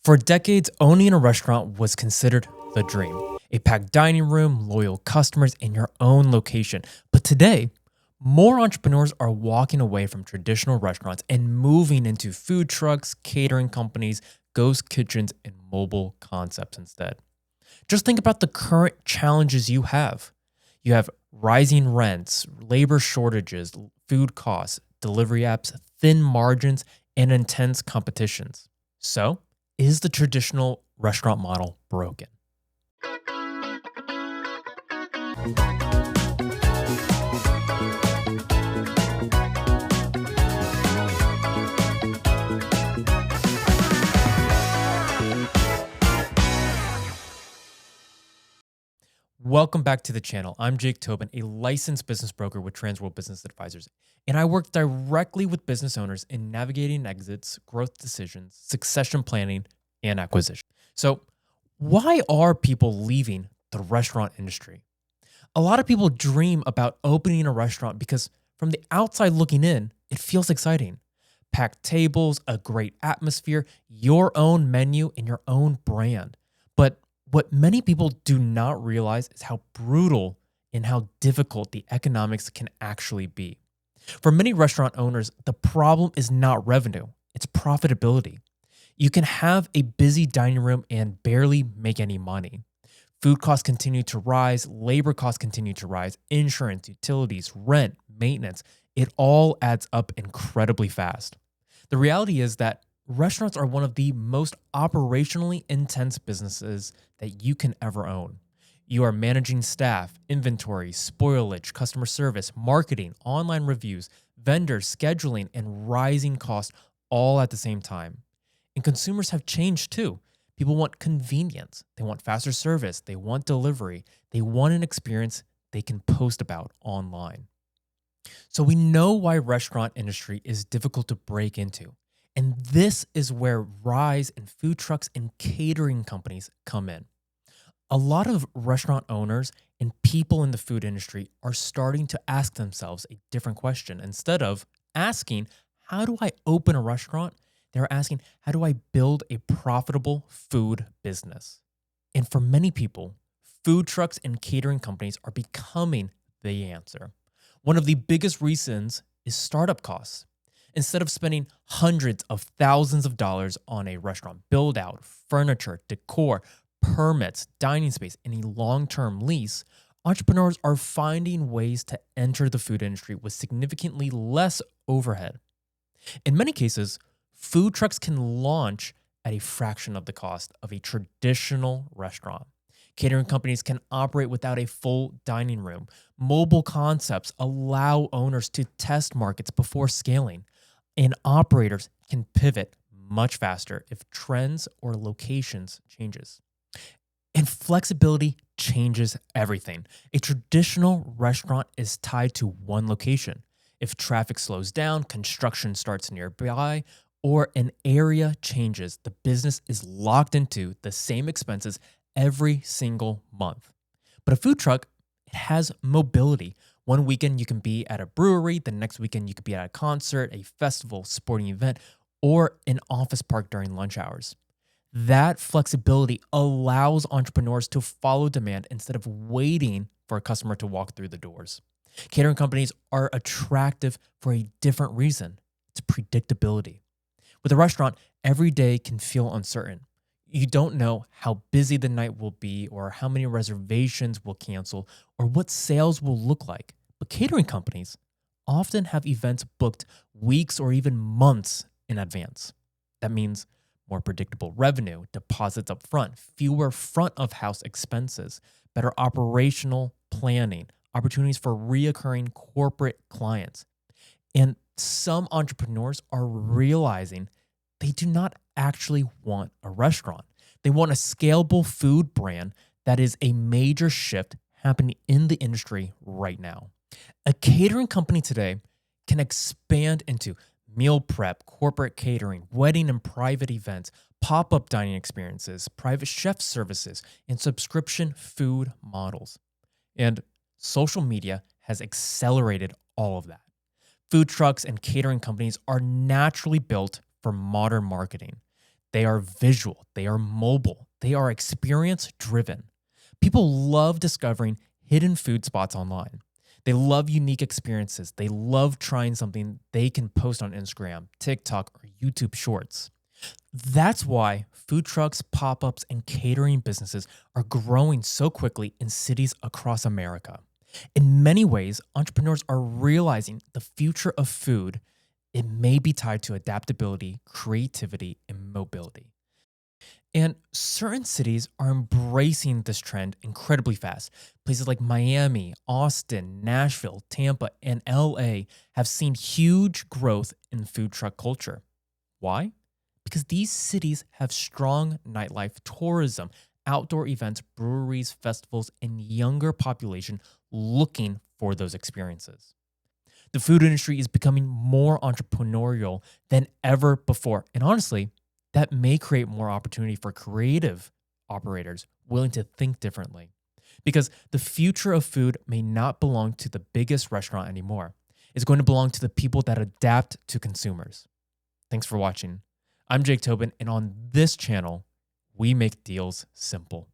For decades, owning a restaurant was considered the dream. A packed dining room, loyal customers, and your own location. But today, more entrepreneurs are walking away from traditional restaurants and moving into food trucks, catering companies, ghost kitchens, and mobile concepts instead. Just think about the current challenges you have. You have rising rents, labor shortages, food costs, delivery apps, thin margins, and intense competitions. So, is the traditional restaurant model broken? Welcome back to the channel. I'm Jake Tobin, a licensed business broker with Transworld Business Advisors, and I work directly with business owners in navigating exits, growth decisions, succession planning, and acquisition. So, why are people leaving the restaurant industry? A lot of people dream about opening a restaurant because from the outside looking in, it feels exciting. Packed tables, a great atmosphere, your own menu, and your own brand. But what many people do not realize is how brutal and how difficult the economics can actually be. For many restaurant owners, the problem is not revenue, it's profitability. You can have a busy dining room and barely make any money. Food costs continue to rise, labor costs continue to rise, insurance, utilities, rent, maintenance, it all adds up incredibly fast. The reality is that restaurants are one of the most operationally intense businesses that you can ever own. You are managing staff, inventory, spoilage, customer service, marketing, online reviews, vendors, scheduling, and rising costs all at the same time. And consumers have changed too. People want convenience. They want faster service. They want delivery. They want an experience they can post about online. So we know why restaurant industry is difficult to break into. And this is where rise in food trucks and catering companies come in. A lot of restaurant owners and people in the food industry are starting to ask themselves a different question. Instead of asking, how do I open a restaurant? They're asking, how do I build a profitable food business? And for many people, food trucks and catering companies are becoming the answer. One of the biggest reasons is startup costs. Instead of spending hundreds of thousands of dollars on a restaurant build out, furniture, decor, permits, dining space, and a long-term lease, entrepreneurs are finding ways to enter the food industry with significantly less overhead. In many cases, food trucks can launch at a fraction of the cost of a traditional restaurant. Catering companies can operate without a full dining room. Mobile concepts allow owners to test markets before scaling. And operators can pivot much faster if trends or locations changes. And flexibility changes everything. A traditional restaurant is tied to one location. If traffic slows down, construction starts nearby, or an area changes, the business is locked into the same expenses every single month. But a food truck, it has mobility. One weekend you can be at a brewery, the next weekend you could be at a concert, a festival, sporting event, or an office park during lunch hours. That flexibility allows entrepreneurs to follow demand instead of waiting for a customer to walk through the doors. Catering companies are attractive for a different reason. It's predictability. With a restaurant, every day can feel uncertain. You don't know how busy the night will be or how many reservations will cancel or what sales will look like. But catering companies often have events booked weeks or even months in advance. That means more predictable revenue, deposits up front, fewer front of house expenses, better operational planning, opportunities for reoccurring corporate clients. And some entrepreneurs are realizing they do not actually want a restaurant. They want a scalable food brand that is a major shift happening in the industry right now. A catering company today can expand into meal prep, corporate catering, wedding and private events, pop-up dining experiences, private chef services, and subscription food models. And social media has accelerated all of that. Food trucks and catering companies are naturally built for modern marketing. They are visual, they are mobile, they are experience driven. People love discovering hidden food spots online. They love unique experiences. They love trying something they can post on Instagram, TikTok, or YouTube Shorts. That's why food trucks, pop ups, and catering businesses are growing so quickly in cities across America. In many ways, entrepreneurs are realizing the future of food. It may be tied to adaptability, creativity, and mobility. And certain cities are embracing this trend incredibly fast. Places like Miami, Austin, Nashville, Tampa, and LA have seen huge growth in food truck culture. Why? Because these cities have strong nightlife, tourism, outdoor events, breweries, festivals, and younger population looking for those experiences. The food industry is becoming more entrepreneurial than ever before. And honestly, that may create more opportunity for creative operators willing to think differently. Because the future of food may not belong to the biggest restaurant anymore. It's going to belong to the people that adapt to consumers. Thanks for watching. I'm Jake Tobin, and on this channel, we make deals simple.